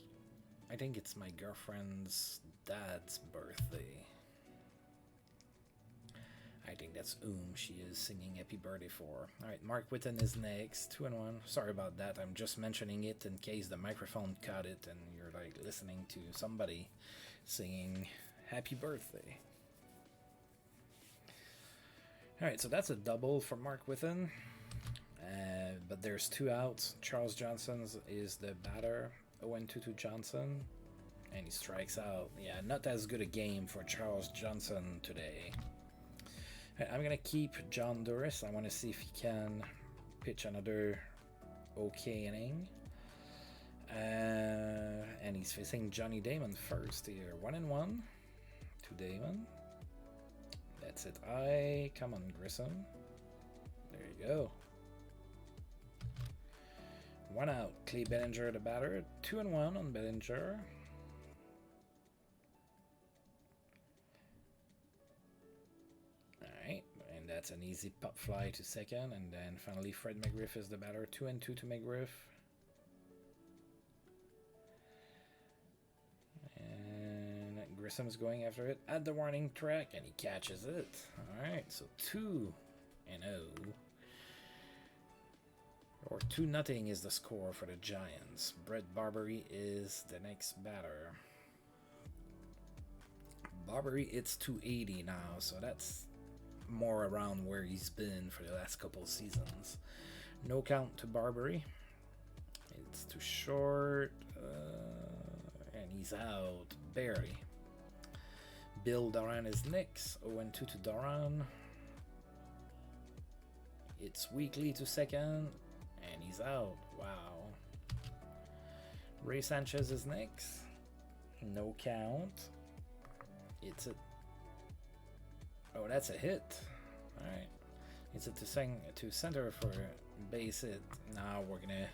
it's my girlfriend's dad's birthday. I think that's she is singing happy birthday for. Alright, Mark Witton is next. 2-1. Sorry about that. I'm just mentioning it in case the microphone caught it and you're like listening to somebody singing happy birthday. Alright, so that's a double for Mark Witton. But there's 2 outs. Charles Johnson is the batter. 0-2 to Johnson. And he strikes out. Yeah, not as good a game for Charles Johnson today. I'm going to keep John Doris. I want to see if he can pitch another okay inning. And he's facing Johnny Damon first here. 1-1 to Damon. That's it. Come on, Grissom. There you go. 1 out. Clay Bellinger, the batter. 2-1 on Bellinger. Alright, and that's an easy pop fly to second. And then finally, Fred McGriff is the batter. 2-2 to McGriff. And Grissom's going after it at the warning track, and he catches it. Alright, so 2-0. Or 2-0 is the score for the Giants. Brett Barbary is the next batter. Barbary, it's 280 now, so that's more around where he's been for the last couple seasons. No count to Barbary. It's too short. And he's out. Barely. Bill Doran is next. 0-2 to Doran. It's weakly to second, and he's out. Wow. Ray Sanchez is next. No count. It's a... Oh, that's a hit. Alright. It's a to center for base hit. Now we're gonna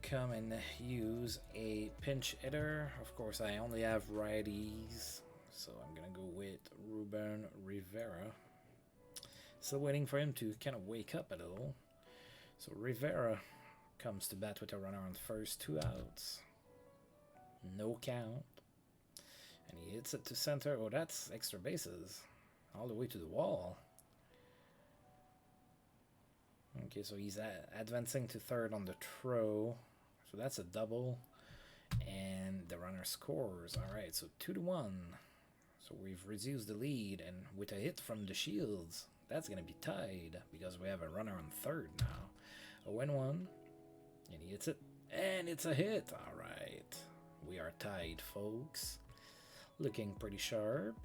come and use a pinch hitter. Of course, I only have righties, so I'm gonna go with Ruben Rivera. Still waiting for him to kind of wake up a little. So Rivera comes to bat with a runner on first, 2 outs. No count. And he hits it to center. Oh, that's extra bases. All the way to the wall. Okay, so he's advancing to third on the throw. So that's a double. And the runner scores. Alright, so 2-1. So we've reduced the lead. And with a hit from the Shields, that's going to be tied. Because we have a runner on third now. 0-1. And he hits it. And it's a hit. Alright. We are tied, folks. Looking pretty sharp.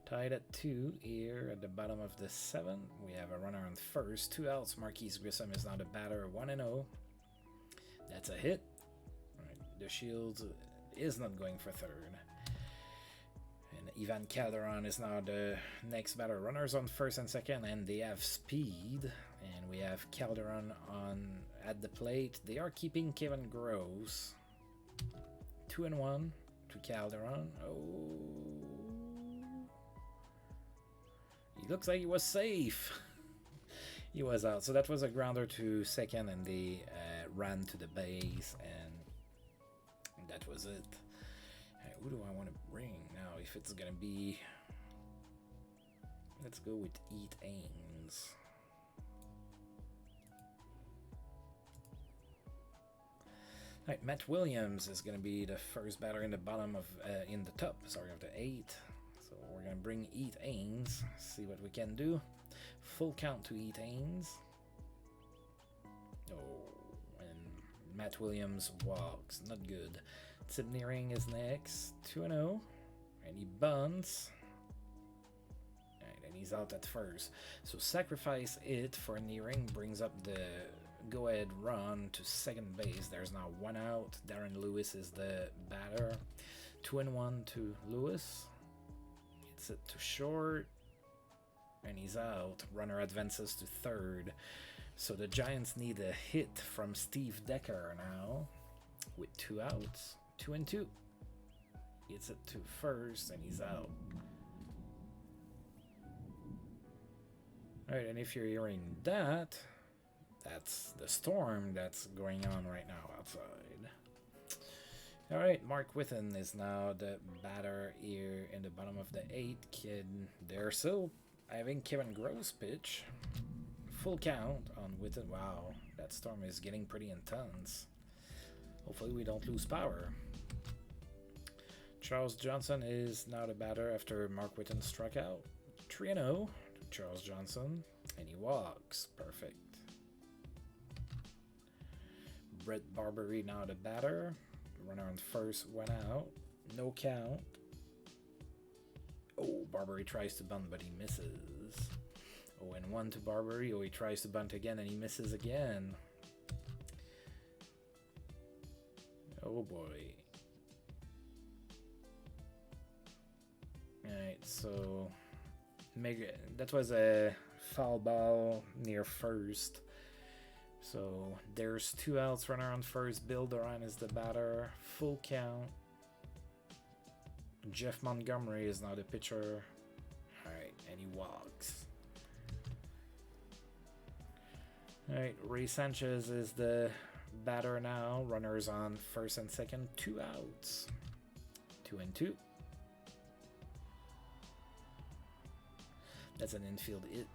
Tied at 2 here at the bottom of the 7th. We have a runner on first. 2 outs. Marquise Grissom is now the batter. 1-0. That's a hit. Right. The Shields is not going for third. And Ivan Calderon is now the next batter. Runners on first and second, and they have speed. And we have Calderon at the plate. They are keeping Kevin Gross. 2-1 to Calderon. Oh. He looks like he was safe. He was out. So that was a grounder to second, and they ran to the base, and that was it. Hey, who do I want to bring now? If it's going to be... Let's go with Eat Ames. Right, Matt Williams is going to be the first batter in the bottom of, in the top, sorry, of the 8. So we're going to bring Eat Ames, see what we can do. Full count to Eat Ames. Oh, and Matt Williams walks, not good. Sid Nearing is next, 2-0, and he bunts. Right, and he's out at first. So sacrifice it for Nearing, brings up the go-ahead run to second base. There's now 1 out. Darren Lewis is the batter. 2-1 to Lewis. Hits it to short, and he's out. Runner advances to third. So the Giants need a hit from Steve Decker now with 2 outs. 2-2. Hits it to first, and he's out. Alright, and if you're hearing that, that's the storm that's going on right now outside. Alright, Mark Witton is now the batter here in the bottom of the 8th. Kid, they're still having Kevin Gross pitch. Full count on Witton. Wow, that storm is getting pretty intense. Hopefully we don't lose power. Charles Johnson is now the batter after Mark Witton struck out. 3-0 to Charles Johnson, and he walks. Perfect. Brett Barbary now the batter. Runner on first went out. No count. Oh, Barbary tries to bunt, but he misses. 0-1 to Barbary. Oh, he tries to bunt again, and he misses again. Oh, boy. Alright, so... that was a foul ball near first. So there's 2 outs, runner on first. Bill Doran is the batter. Full count. Jeff Montgomery is now the pitcher. Alright, and he walks. Alright, Ray Sanchez is the batter now. Runners on first and second. 2 outs. 2-2. That's an infield hit.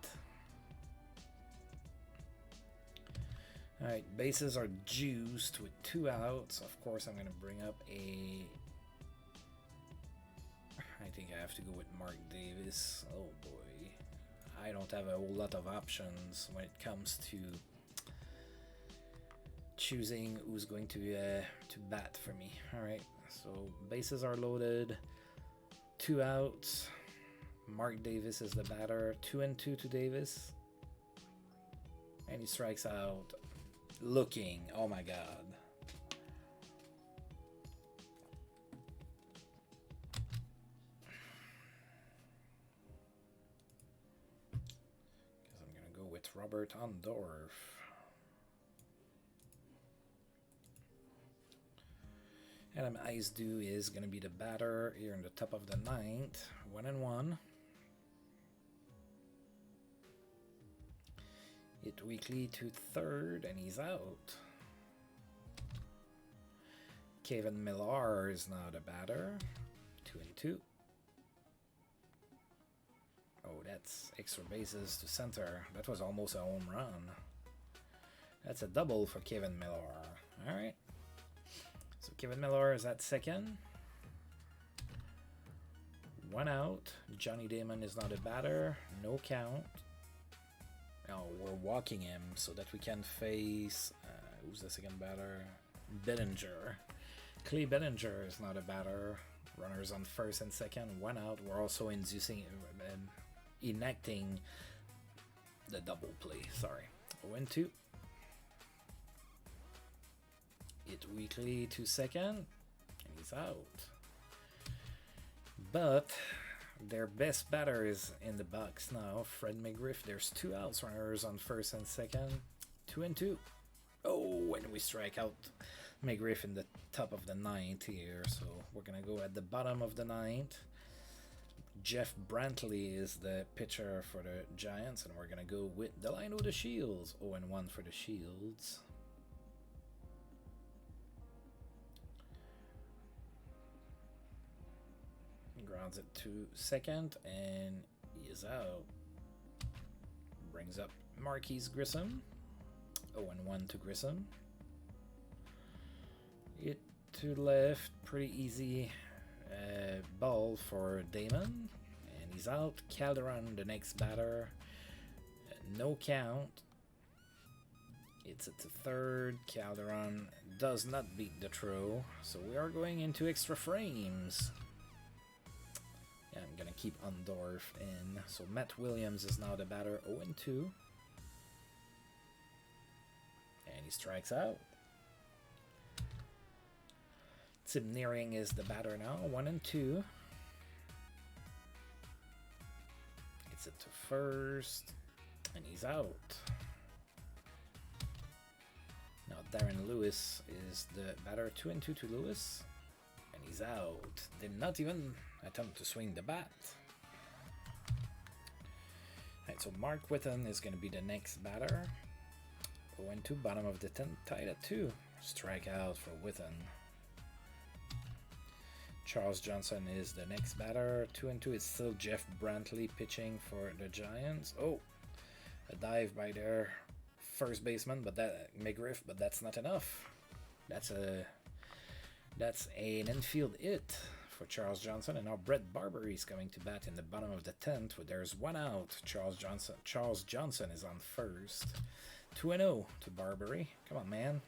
Alright, bases are juiced with 2 outs. Of course, I'm going to bring up a... I think I have to go with Mark Davis. Oh boy. I don't have a whole lot of options when it comes to choosing who's going to bat for me. Alright, so bases are loaded. 2 outs. Mark Davis is the batter. 2-2 to Davis. And he strikes out. Looking. Oh my god. Guess I'm gonna go with Robert Ondorf. Adam Icedew is gonna be the batter here in the top of the ninth. 1-1. Hit weakly to third, and he's out. Kevin Millar is now the batter. 2-2. Oh, that's extra bases to center. That was almost a home run. That's a double for Kevin Millar. All right. So Kevin Millar is at second. 1 out. Johnny Damon is now the batter. No count. Oh, we're walking him so that we can face, who's the second batter? Bettinger. Clay Bettinger is not a batter. Runners on first and second, 1 out. We're also enacting the double play. Sorry. 0-2. Hit weakly to second, and he's out. But their best batter is in the box now, Fred McGriff. There's 2 outs, runners on first and second, 2-2. Oh, and we strike out McGriff in the top of the ninth here, so we're gonna go at the bottom of the ninth. Jeff Brantley is the pitcher for the Giants, and we're gonna go with Delino the Shields. 0-1 for the Shields. Grounds it to second, and he is out. Brings up Marquise Grissom. 0-1 to Grissom. Hit to left, pretty easy ball for Damon, and he's out. Calderon, the next batter. No count. It's at the third. Calderon does not beat the throw, so we are going into extra frames. Yeah, I'm gonna keep Ondorf in. So Matt Williams is now the batter, 0-2. And he strikes out. Tim Nearing is the batter now, 1-2. Gets it to first, and he's out. Now Darren Lewis is the batter, 2-2 to Lewis, and he's out. Did not even attempt to swing the bat. Alright, so Mark Witton is going to be the next batter. 0-2, bottom of the 10th, tied at 2. Strikeout for Witton. Charles Johnson is the next batter. 2-2. It's still Jeff Brantley pitching for the Giants. Oh, a dive by their first baseman, but that McGriff, but that's not enough. That's an infield hit for Charles Johnson, and now Brett Barbery is coming to bat in the bottom of the 10th. Where there's 1 out. Charles Johnson is on first. 2-0 to Barbery. Come on, man.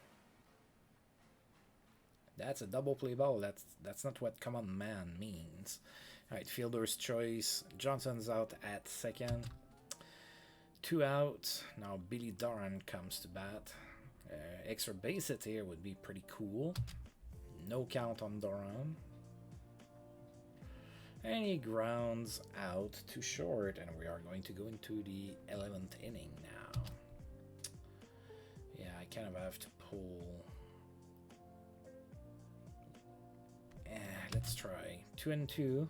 That's a double play ball. That's not what come on, man means. All right, fielder's choice. Johnson's out at second. 2 out. Now Billy Doran comes to bat. Extra base hit here would be pretty cool. No count on Doran. And he grounds out to short, and we are going to go into the 11th inning now. Yeah, I kind of have to pull. Let's try 2-2.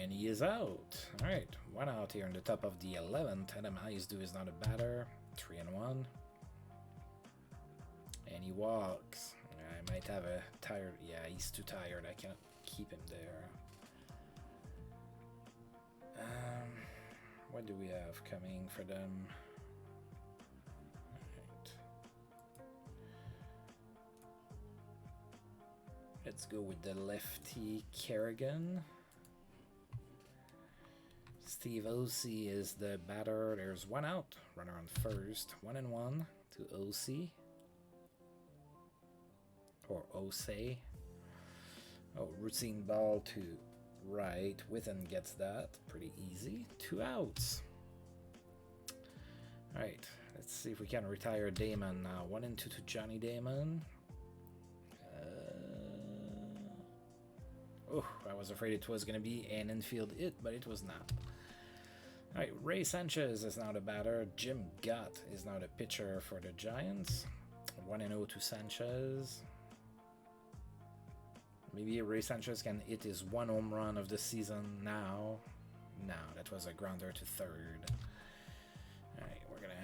And he is out. All right, 1 out here on the top of the 11th. Adam Icedew is not a batter. 3-1. And he walks. I might have a tired. Yeah, he's too tired. I can't keep him there. What do we have coming for them? Let's go with the lefty Kerrigan. Steve Ossie is the batter. There's 1 out. Runner on first. 1-1 to Ossie. Or Osei. Oh, routine ball to Right, Witton gets that. Pretty easy. 2 outs. Alright, let's see if we can retire Damon now. 1-2 to Johnny Damon. Oh, I was afraid it was going to be an infield hit, but it was not. Alright, Ray Sanchez is now the batter. Jim Gott is now the pitcher for the Giants. 1-0 to Sanchez. Maybe Ray Sanchez can hit his 1 home run of the season now. No, that was a grounder to third. Alright, we're gonna...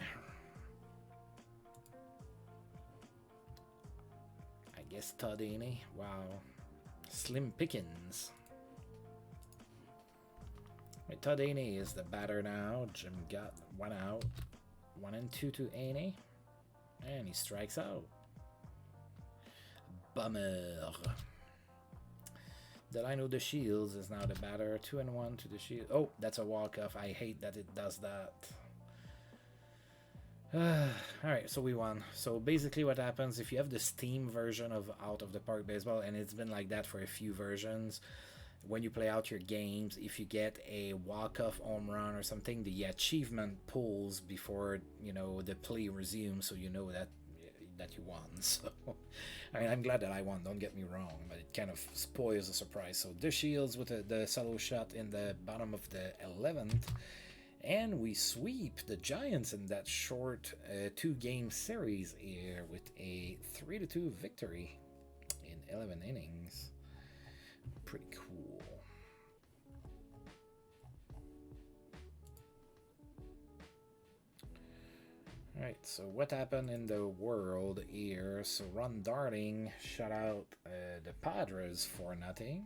I guess Todd Haney. Wow. Slim pickings. Right, Todd Haney is the batter now. Jim got 1 out. 1-2 to Haney. And he strikes out. Bummer. Delino De Shields is now the batter. 2-1 to the Shields. Oh, that's a walk-off. I hate that it does that. Alright, so we won. So basically what happens, if you have the Steam version of Out of the Park Baseball, and it's been like that for a few versions, when you play out your games, if you get a walk-off home run or something, the achievement pulls before, you know, the play resumes, so you know that you won. So I mean, I'm glad that I won, don't get me wrong, but it kind of spoils the surprise. So De Shields with the solo shot in the bottom of the 11th, and we sweep the Giants in that short 2-game series here with a 3-2 victory in 11 innings. Pretty cool. Alright, so what happened in the world here? So Ron Darling shut out the Padres 4-0.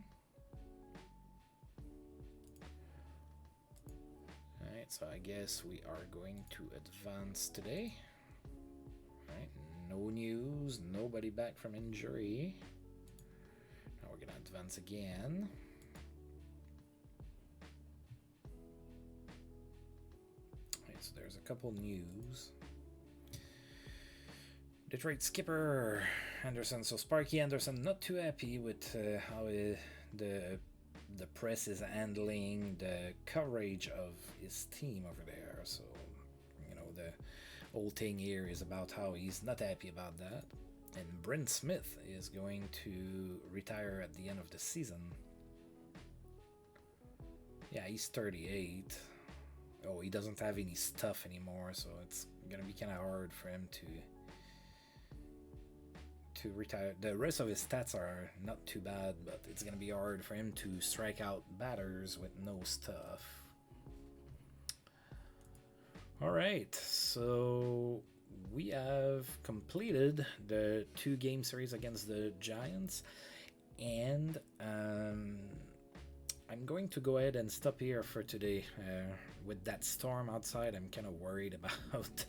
Alright, so I guess we are going to advance today. Alright, no news, nobody back from injury. Now we're gonna advance again. Alright, so there's a couple news. Detroit skipper Anderson. So Sparky Anderson not too happy with how the press is handling the coverage of his team over there. So, you know, the whole thing here is about how he's not happy about that. And Brent Smith is going to retire at the end of the season. Yeah, he's 38. Oh, he doesn't have any stuff anymore, so it's gonna be kind of hard for him to retire. The rest of his stats are not too bad, but it's gonna be hard for him to strike out batters with no stuff. Alright, so we have completed the 2-game series against the Giants, and I'm going to go ahead and stop here for today. With that storm outside, I'm kind of worried about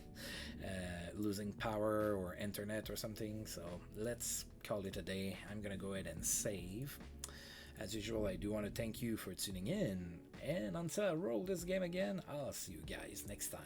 losing power or internet or something, so let's call it a day. I'm gonna go ahead and save. As usual, I do want to thank you for tuning in, and until I roll this game again, I'll see you guys next time.